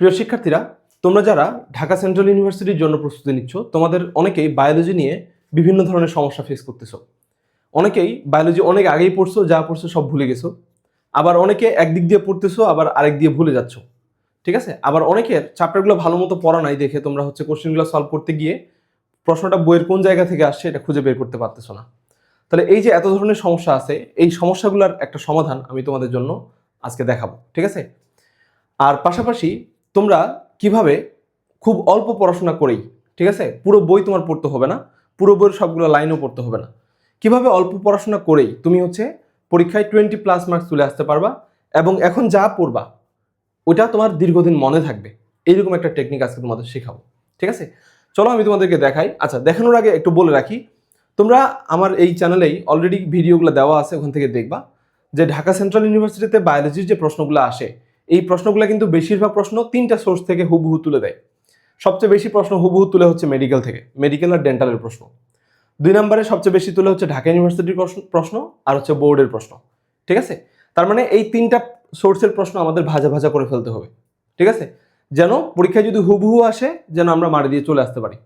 প্রিয় শিক্ষার্থীরা, তোমরা যারা ঢাকা সেন্ট্রাল ইউনিভার্সিটির জন্য প্রস্তুতি নিচ্ছ, তোমাদের অনেকেই বায়োলজি নিয়ে বিভিন্ন ধরনের সমস্যা ফেস করতেছো। অনেকেই বায়োলজি অনেক আগেই পড়ছো, যা পড়ছো সব ভুলে গেছো। আবার অনেকে একদিক দিয়ে পড়তেছো, আবার আরেক দিয়ে ভুলে যাচ্ছ। ঠিক আছে? আবার অনেকের চ্যাপ্টারগুলো ভালো মতো পড়া নাই দেখে তোমরা কোশ্চেনগুলো সলভ করতে গিয়ে প্রশ্নটা বইয়ের কোন জায়গা থেকে আসছে এটা খুঁজে বের করতে পারতেছো না। তাহলে এই যে এত ধরনের সমস্যা আছে, এই সমস্যাগুলোর একটা সমাধান আমি তোমাদের জন্য আজকে দেখাবো। ঠিক আছে? আর পাশাপাশি তোমরা কিভাবে খুব অল্প পড়াশোনা করেই, ঠিক আছে, পুরো বই তোমার পড়তে হবে না, পুরো বইয়ের সবগুলো লাইনও পড়তে হবে না, কিভাবে অল্প পড়াশোনা করেই তুমি পরীক্ষায় 20+ মার্কস তুলে আসতে পারবা এবং এখন যা পড়বা ওটা তোমার দীর্ঘদিন মনে থাকবে, এইরকম একটা টেকনিক আজকে তোমাদের শেখাবো। ঠিক আছে? চলো আমি তোমাদেরকে দেখাই। আচ্ছা, দেখানোর আগে একটু বলে রাখি, তোমরা আমার এই চ্যানেলেই অলরেডি ভিডিওগুলো দেওয়া আছে, ওখান থেকে দেখবা যে ঢাকা সেন্ট্রাল ইউনিভার্সিটিতে বায়োলজির যে প্রশ্নগুলো আসে, এই প্রশ্নগুলো কিন্তু বেশিরভাগ প্রশ্ন 3টা সোর্স থেকে হুবহু তুলে দেয়। সবচেয়ে বেশি প্রশ্ন হুবহু তুলে হচ্ছে মেডিকেল থেকে, মেডিকেল আর ডেন্টালের প্রশ্ন। 2 নম্বরে সবচেয়ে বেশি তুলে হচ্ছে ঢাকা ইউনিভার্সিটির প্রশ্ন আর হচ্ছে বোর্ডের প্রশ্ন। ঠিক আছে? তার মানে এই 3টা সোর্সের প্রশ্ন আমাদের ভাজা ভাজা করে ফেলতে হবে। ঠিক আছে? যেন পরীক্ষায় যদি হুবহু আসে, যেন আমরা মারি দিয়ে চলে আসতে পারি।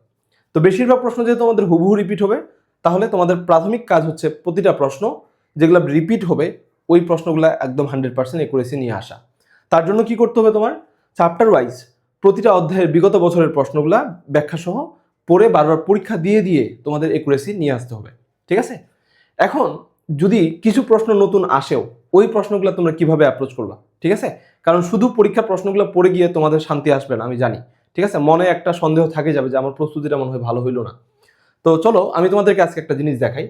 তো বেশিরভাগ প্রশ্ন যেহেতু আমাদের হুবহু রিপিট হবে, তাহলে তোমাদের প্রাথমিক কাজ হচ্ছে প্রতিটা প্রশ্ন যেগুলো রিপিট হবে ওই প্রশ্নগুলো একদম 100% একুরেসি নিয়ে আসা। তার জন্য কি করতে হবে, তোমার চ্যাপ্টার ওয়াইজ প্রতিটা অধ্যায়ের বিগত বছরের প্রশ্নগুলা ব্যাখ্যা সহ পড়ে বারবার পরীক্ষা দিয়ে দিয়ে তোমাদের একুরেসি নিয়ে আসতে হবে। ঠিক আছে? এখন যদি কিছু প্রশ্ন নতুন আসেও, ওই প্রশ্নগুলো তোমরা কিভাবে অ্যাপ্রোচ করবা? ঠিক আছে? কারণ শুধু পরীক্ষার প্রশ্নগুলো পড়ে গিয়ে তোমাদের শান্তি আসবে না, আমি জানি। ঠিক আছে? মনে একটা সন্দেহ থাকে যাবে যে আমার প্রস্তুতিটা মনে হয় ভালো হইলো না। তো চলো আমি তোমাদেরকে আজকে একটা জিনিস দেখাই।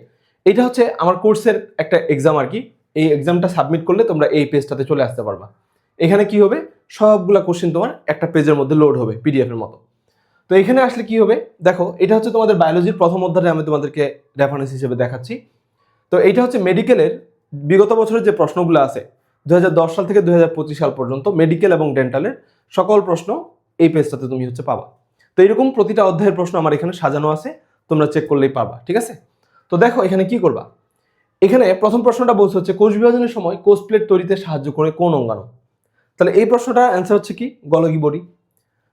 এটা হচ্ছে আমার কোর্সের একটা এক্সাম আর কি। এই এক্সামটা সাবমিট করলে তোমরা এই পেজটাতে চলে আসতে পারবা। এখানে কি হবে, সবগুলা কোশ্চেন তোমার একটা পেজের মধ্যে লোড হবে পিডিএফ এর মতো। তো এখানে আসলে কি হবে, দেখো এটা হচ্ছে তোমাদের বায়োলজির প্রথম অধ্যায়ে আমি তোমাদেরকে রেফারেন্স হিসেবে দেখাচ্ছি। তো এইটা হচ্ছে মেডিকেলের বিগত বছরের যে প্রশ্নগুলো আছে 2010 সাল থেকে 2025 সাল পর্যন্ত মেডিকেল এবং ডেন্টালের সকল প্রশ্ন এই পেজটাতে তুমি পাবা। তো এরকম প্রতিটা অধ্যায়ের প্রশ্ন আমার এখানে সাজানো আছে, তোমরা চেক করলেই পাবা। ঠিক আছে? তো দেখো এখানে কি করবা। এখানে প্রথম প্রশ্নটা বলছে হচ্ছে কোষ বিভাজনের সময় কোষ প্লেট তৈরিতে সাহায্য করে কোন অঙ্গাণু। তাহলে এই প্রশ্নটার অ্যান্সার হচ্ছে কি, গলগি বডি।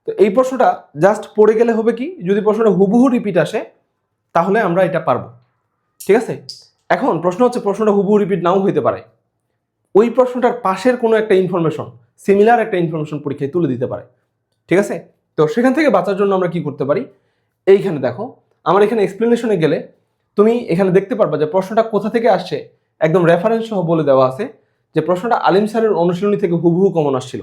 তো এই প্রশ্নটা জাস্ট পড়ে গেলে হবে কি, যদি প্রশ্নটা হুবহু রিপিট আসে তাহলে আমরা এটা পারবো। ঠিক আছে? এখন প্রশ্ন হচ্ছে প্রশ্নটা হুবহু রিপিট নাও হইতে পারে, ওই প্রশ্নটার পাশের কোনো একটা ইনফরমেশন, সিমিলার একটা ইনফরমেশন পরীক্ষায় তুলে দিতে পারে। ঠিক আছে? তো সেখান থেকে বাঁচার জন্য আমরা কি করতে পারি, এইখানে দেখো আমার এখানে এক্সপ্লেনেশনে গেলে তুমি এখানে দেখতে পারবা যে প্রশ্নটা কোথা থেকে আসছে, একদম রেফারেন্স সহ বলে দেওয়া আছে যে প্রশ্নটা আলিম স্যারের অনুশীলনী থেকে হুবহু কমন আসছিল।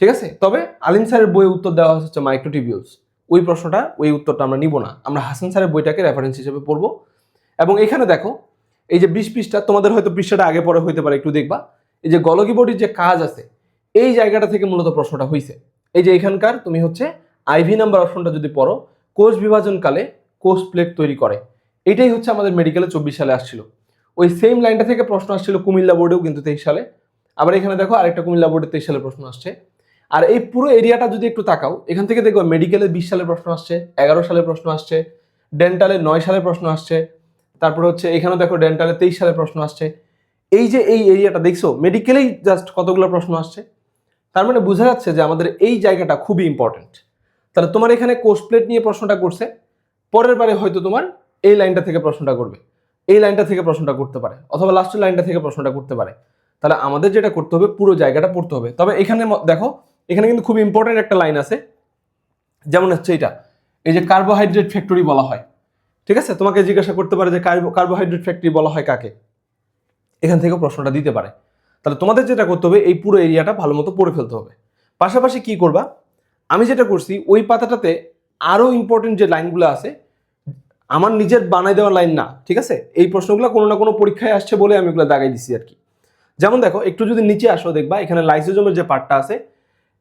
ঠিক আছে? তবে আলিম স্যারের বইয়ে উত্তর দেওয়া হচ্ছে মাইক্রোটিবিউলস, ওই প্রশ্নটা ওই উত্তরটা আমরা নিব না, আমরা হাসান স্যারের বইটাকে রেফারেন্স হিসেবে পড়বো। এবং এখানে দেখো এই যে 20 পৃষ্ঠা, তোমাদের হয়তো পৃষ্ঠাটা আগে পরে হইতে পারে, একটু দেখবা এই যে গলগি বডির যে কাজ আছে এই জায়গাটা থেকে মূলত প্রশ্নটা হইছে। এই যে এখানকার তুমি আইভি নাম্বার অপশনটা যদি পড়ো, কোষ বিভাজনকালে কোষ প্লেট তৈরি করে, এটাই হচ্ছে আমাদের মেডিকেলে 24 সালে আসছিল। ওই সেম লাইনটা থেকে প্রশ্ন আসছিল কুমিল্লা বোর্ডেও কিন্তু 23 সালে। আবার এখানে দেখো আরেকটা কুমিল্লা বোর্ডে 23 সালে প্রশ্ন আসছে। আর এই পুরো এরিয়াটা যদি একটু তাকাও, এখান থেকে দেখো মেডিকেলে 20 সালে প্রশ্ন আসছে, 11 সালে প্রশ্ন আসছে, ডেন্টালে 9 সালে প্রশ্ন আসছে, তারপর এখানে দেখো ডেন্টালে 23 সালে প্রশ্ন আসছে। এই যে এই এরিয়াটা দেখছো, মেডিকেলেই জাস্ট কতগুলো প্রশ্ন আসছে। তার মানে বোঝা যাচ্ছে যে আমাদের এই জায়গাটা খুবই ইম্পর্টেন্ট। তাহলে তোমার এখানে কোষ প্লেট নিয়ে প্রশ্নটা করছে, পরের বারে হয়তো তোমার এই লাইনটা থেকে প্রশ্নটা করবে, এই লাইনটা থেকে প্রশ্নটা করতে পারে, অথবা লাস্টের লাইনটা থেকে প্রশ্নটা করতে পারে। তাহলে আমাদের যেটা করতে হবে, পুরো জায়গাটা পড়তে হবে। তবে এখানে দেখো এখানে কিন্তু খুব ইম্পর্টেন্ট একটা লাইন আছে, যেমন হচ্ছে এটা, এই যে কার্বোহাইড্রেট ফ্যাক্টরি বলা হয়। ঠিক আছে? তোমাকে জিজ্ঞাসা করতে পারে যে কার্বোহাইড্রেট ফ্যাক্টরি বলা হয় কাকে, এখান থেকে প্রশ্নটা দিতে পারে। তাহলে তোমাদের যেটা করতে হবে, এই পুরো এরিয়াটা ভালো মতো পড়ে ফেলতে হবে। পাশাপাশি কি করবা, আমি যেটা করছি ওই পাতাটাতে আরো ইম্পর্টেন্ট যে লাইনগুলো আছে, আমার নিজের বানাই দেওয়া লাইন না। ঠিক আছে? এই প্রশ্নগুলো কোনো না কোনো পরীক্ষায় আসছে বলে আমি এগুলো দাগাই দিছি আর কি। যেমন দেখো একটু যদি নিচে আসো, দেখবা এখানে লাইসোজোমের যে পার্টটা আছে,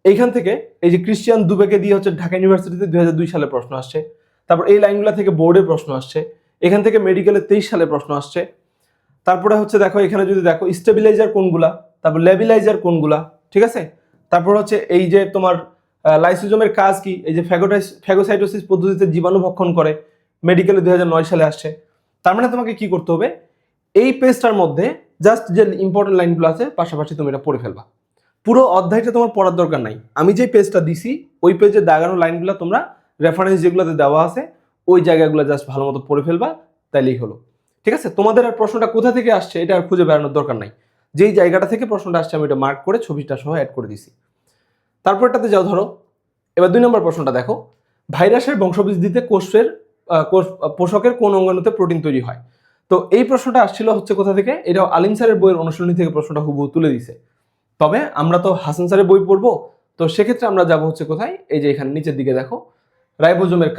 এইখান থেকে এই যে ক্রিশ্চিয়ান দুবেকে দিয়ে ঢাকা ইউনিভার্সিটিতে 2002 সালে প্রশ্ন আসছে। তারপর এই লাইনগুলো থেকে বোর্ডে প্রশ্ন আসছে, এখান থেকে মেডিকেলে 23 সালে প্রশ্ন আসছে। তারপরে দেখো এখানে যদি দেখো স্টেবিলাইজার কোনগুলা, তারপর লেবিলাইজার কোনগুলা। ঠিক আছে? তারপর এই যে তোমার লাইসোজোমের কাজ কি, এই যে ফ্যাগোসাইটোসিস পদ্ধতিতে জীবাণু ভক্ষণ করে, মেডিকেলে 2009 সালে আসছে। তার মানে তোমাকে কি করতে হবে, এই পেজটার মধ্যে জাস্ট যে ইম্পর্টেন্ট লাইনগুলো আছে পাশাপাশি তুমি এটা পড়ে ফেলবা। পুরো অধ্যায়টা তোমার পড়ার দরকার নাই, আমি যে পেজটা দিছি ওই পেজের দাগানো লাইনগুলো তোমরা রেফারেন্স যেগুলোতে দেওয়া আছে ওই জায়গাগুলো জাস্ট ভালো মতো পড়ে ফেলবা, তাইলেই হলো। ঠিক আছে, তোমাদের আর প্রশ্নটা কোথা থেকে আসছে এটা আর খুঁজে বেড়ানোর দরকার নাই, যেই জায়গাটা থেকে প্রশ্নটা আসছে আমি এটা মার্ক করে ছবিটা সহ অ্যাড করে দিছি। তারপরটাতে যাও, ধরো এবার 2 নম্বর প্রশ্নটা দেখো, ভাইরাসের বংশবৃদ্ধিতে পোষকের কোন অঙ্গাণুতে প্রোটিন তৈরি হয়। তো এই প্রশ্নটা আসছিল হচ্ছে কোথা থেকে, এটাও আলিম স্যারের বইয়ের অনুশীলনী থেকে প্রশ্নটা হুবহু তুলে দিছে। তবে আমরা তো হাসান স্যারের বই পড়বো, তো সেক্ষেত্রে আমরা যাব হচ্ছে কোথায়, এই যে এখানে নিচের দিকে দেখো, রাইবোজোমের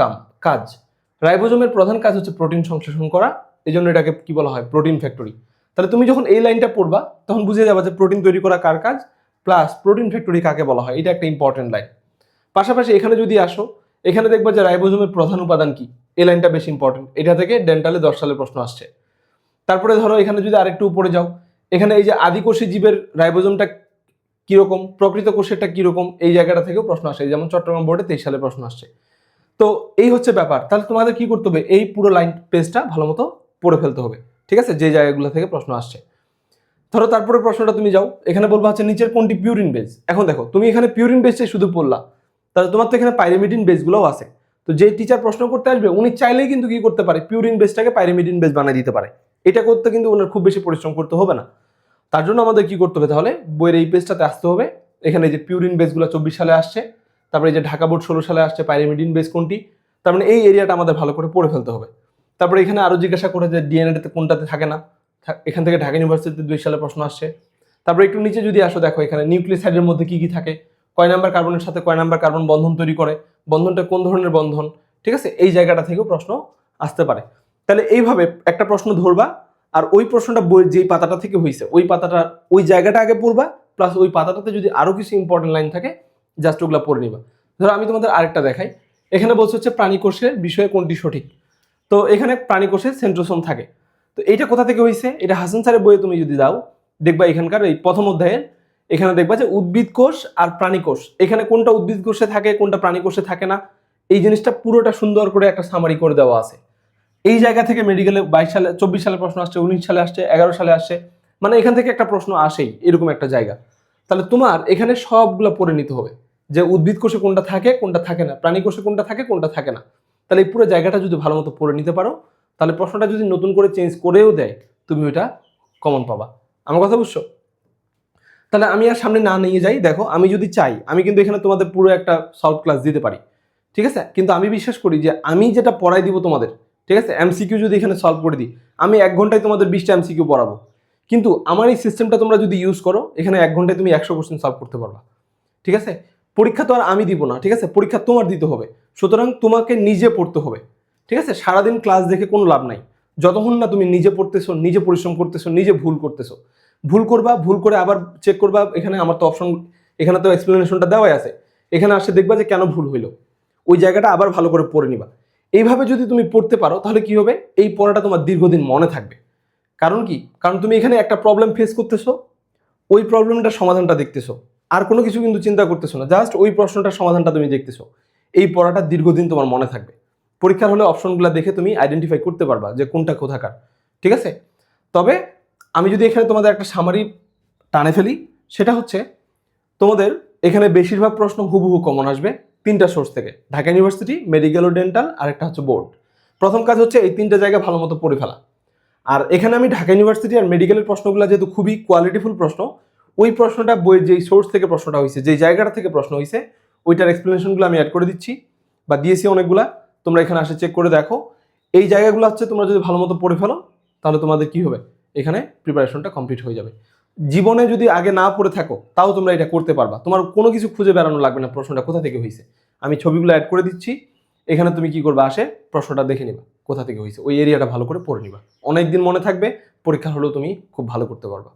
কাজ। রাইবোজোমের প্রধান কাজ হচ্ছে প্রোটিন সংশ্লেষণ করা, এই জন্য এটাকে কি বলা হয়, প্রোটিন ফ্যাক্টরি। তাহলে তুমি যখন এই লাইনটা পড়বা তখন বুঝে যাবা যে প্রোটিন তৈরি করা কার কাজ, প্লাস প্রোটিন ফ্যাক্টরি কাকে বলা হয়, এটা একটা ইম্পর্টেন্ট লাইন। পাশাপাশি এখানে যদি আসো, এখানে দেখবা যে রাইবোজোমের প্রধান উপাদান কি, এই লাইনটা বেশি ইম্পর্টেন্ট, এটা থেকে ডেন্টালে 10 সালের প্রশ্ন আসছে। তারপরে ধরো এখানে যদি আরেকটু উপরে যাও, এখানে এই যে আদিকোষী জীবের রাইবোজোমটা কিরকম, প্রকৃত কোষেরটা কিরকম, এই জায়গাটা থেকেও প্রশ্ন আসে, যেমন চট্টগ্রাম বোর্ডে 23 সালে প্রশ্ন আসছে। তো এই হচ্ছে ব্যাপার, তাহলে তোমাদের কি করতে হবে, এই পুরো লাইন পেজটা ভালো মতো পড়ে ফেলতে হবে। ঠিক আছে, যে জায়গাগুলো থেকে প্রশ্ন আসছে। ধরো তারপরে প্রশ্নটা তুমি যাও, এখানে বলবা হচ্ছে নিচের কোনটি পিউরিন বেস। এখন দেখো তুমি এখানে পিউরিন বেসটাই শুধু পড়লা, তাহলে তোমার তো এখানে পাইরিমিডিন বেসগুলোও আছে। তো যে টিচার প্রশ্ন করতে আসবে উনি চাইলেই কিন্তু কি করতে পারে, পিউরিন বেসটাকে পাইরিমিডিন বেস বানিয়ে দিতে পারে। এটা করতে কিন্তু ওনার খুব বেশি পরিশ্রম করতে হবে না। তার জন্য আমাদের কি করতে হবে, তাহলে বইয়ের এই পেজটাতে আসতে হবে। এখানে যে পিউরিন বেসগুলো 24 সালে আসছে, তারপরে এই যে ঢাকা বোর্ড 16 সালে আসছে পাইরিমিডিন বেস কোনটি, তার মানে এই এরিয়াটা আমাদের ভালো করে পড়ে ফেলতে হবে। তারপরে এখানে আরো জিজ্ঞাসা করে যে ডিএনএতে কোনটাতে থাকে না, এখান থেকে ঢাকা ইউনিভার্সিটিতে 2 সালে প্রশ্ন আসছে। তারপরে একটু নিচে যদি আসো, দেখো এখানে নিউক্লিওসাইডের মধ্যে কি কি থাকে, কয় নাম্বার কার্বনের সাথে কয় নাম্বার কার্বন বন্ধন তৈরি করে, বন্ধনটা কোন ধরনের বন্ধন। ঠিক আছে, এই জায়গাটা থেকেও প্রশ্ন আসতে পারে। তাহলে এইভাবে একটা প্রশ্ন ধরবা, আর ওই প্রশ্নটা বই যেই পাতাটা থেকে হয়েছে ওই পাতাটা ওই জায়গাটা আগে পড়বা, প্লাস ওই পাতাটাতে যদি আরো কিছু ইম্পর্টেন্ট লাইন থাকে জাস্ট ওগুলা পড়ে নিবা। ধরো আমি তোমাদের আরেকটা দেখাই, এখানে বলছে হচ্ছে প্রাণীকোষের বিষয়ে কোনটি সঠিক। তো এখানে প্রাণীকোষে সেন্ট্রোসোম থাকে। তো এইটা কোথা থেকে হয়েছে, এটা হাসান স্যারের বইয়ে তুমি যদি দাও দেখবা এখানকার এই প্রথম অধ্যায়ের এখানে দেখবা যে উদ্ভিদ কোষ আর প্রাণী কোষ, এখানে কোনটা উদ্ভিদ কোষে থাকে কোনটা প্রাণী কোষে থাকে না, এই জিনিসটা পুরোটা সুন্দর করে একটা সামারি করে দেওয়া আছে। এই জায়গা থেকে মেডিকেলে 22 সালে 24 সালে প্রশ্ন আসছে, 19 সালে আসছে, 11 সালে আসছে, মানে এখান থেকে একটা প্রশ্ন আসেই এরকম একটা জায়গা। তাহলে তোমার এখানে সবগুলো পড়ে নিতে হবে যে উদ্ভিদ কোষে কোনটা থাকে কোনটা থাকে না, প্রাণী কোষে কোনটা থাকে কোনটা থাকে না। তাহলে এই পুরো জায়গাটা যদি ভালো মতো পড়ে নিতে পারো, তাহলে প্রশ্নটা যদি নতুন করে চেঞ্জ করেও দেয় তুমি ওইটা কমন পাবা। আমার কথা বুঝছো? তাহলে আমি আর সামনে না নিয়ে যাই, দেখো আমি যদি চাই আমি কিন্তু এখানে তোমাদের পুরো একটা সলভ ক্লাস দিতে পারি। ঠিক আছে, কিন্তু আমি বিশ্বাস করি যে আমি যেটা পড়াই দিব তোমাদের, ঠিক আছে, এমসিকিউ যদি এখানে সলভ করে দিই, আমি 1 ঘন্টায় তোমাদের 20টা এমসিকিউ পড়াবো। কিন্তু আমার এই সিস্টেমটা তোমরা যদি ইউজ করো, এখানে 1 ঘন্টায় তুমি 100 কোশ্চেন সলভ করতে পারবা। ঠিক আছে, পরীক্ষা তো আর আমি দিব না, ঠিক আছে, পরীক্ষা তোমার দিতে হবে। সুতরাং তোমাকে নিজে পড়তে হবে। ঠিক আছে, সারাদিন ক্লাস দেখে কোনো লাভ নাই যতক্ষণ না তুমি নিজে পড়তেছো, নিজে পরিশ্রম করতেছো, নিজে ভুল করতেছো। ভুল করবা, ভুল করে আবার চেক করবা, এখানে আমার তো অপশন, এখানে তো এক্সপ্লেনেশনটা দেওয়াই আছে, এখানে আসে দেখবা যে কেন ভুল হইলো, ওই জায়গাটা আবার ভালো করে পড়ে নিবা। এইভাবে যদি তুমি পড়তে পারো তাহলে কি হবে, এই পড়াটা তোমার দীর্ঘদিন মনে থাকবে। কারণ কি, কারণ তুমি এখানে একটা প্রবলেম ফেস করতেছো, ওই প্রবলেমটার সমাধানটা দেখতেছো, আর কোনো কিছু কিন্তু চিন্তা করতেছো না, জাস্ট ওই প্রশ্নটার সমাধানটা তুমি দেখতেছো। এই পড়াটা দীর্ঘদিন তোমার মনে থাকবে। পরীক্ষার হলে অপশনগুলো দেখে তুমি আইডেন্টিফাই করতে পারবা যে কোনটা কোথাকার। ঠিক আছে, তবে আমি যদি এখানে তোমাদের একটা সামারি টানে ফেলি, সেটা হচ্ছে তোমাদের এখানে বেশিরভাগ প্রশ্ন হুবহু কমন আসবে 3টা সোর্স থেকে, ঢাকা ইউনিভার্সিটি, মেডিকেল ও ডেন্টাল, আর একটা হচ্ছে বোর্ড। প্রথম কাজ হচ্ছে এই 3টা জায়গা ভালো মতো পড়ে ফেলা। আর এখানে আমি ঢাকা ইউনিভার্সিটি আর মেডিকেলের প্রশ্নগুলো যেহেতু খুবই কোয়ালিটিফুল প্রশ্ন, ওই প্রশ্নটা বইয়ের যেই সোর্স থেকে প্রশ্নটা হয়েছে, যেই জায়গাটা থেকে প্রশ্ন হয়েছে, ওইটার এক্সপ্লেনেশনগুলো আমি অ্যাড করে দিচ্ছি বা দিয়েছি অনেকগুলা, তোমরা এখানে আসে চেক করে দেখো। এই জায়গাগুলো হচ্ছে তোমরা যদি ভালো মতো পড়ে ফেলো তাহলে তোমাদের কি হবে, এখানে প্রিপারেশনটা কমপ্লিট হয়ে যাবে। জীবনে যদি আগে না পড়ে থাকো তাও তোমরা এটা করতে পারবা, তোমার কোনো কিছু খুঁজে বেড়ানো লাগবে না প্রশ্নটা কোথা থেকে হয়েছে। আমি ছবিগুলো অ্যাড করে দিচ্ছি, এখানে তুমি কি করবে, আসে প্রশ্নটা দেখে নিবা কোথা থেকে হয়েছে, ওই এরিয়াটা ভালো করে পড়ে নিবা, অনেকদিন মনে থাকবে, পরীক্ষা হলেও তুমি খুব ভালো করতে পারবা।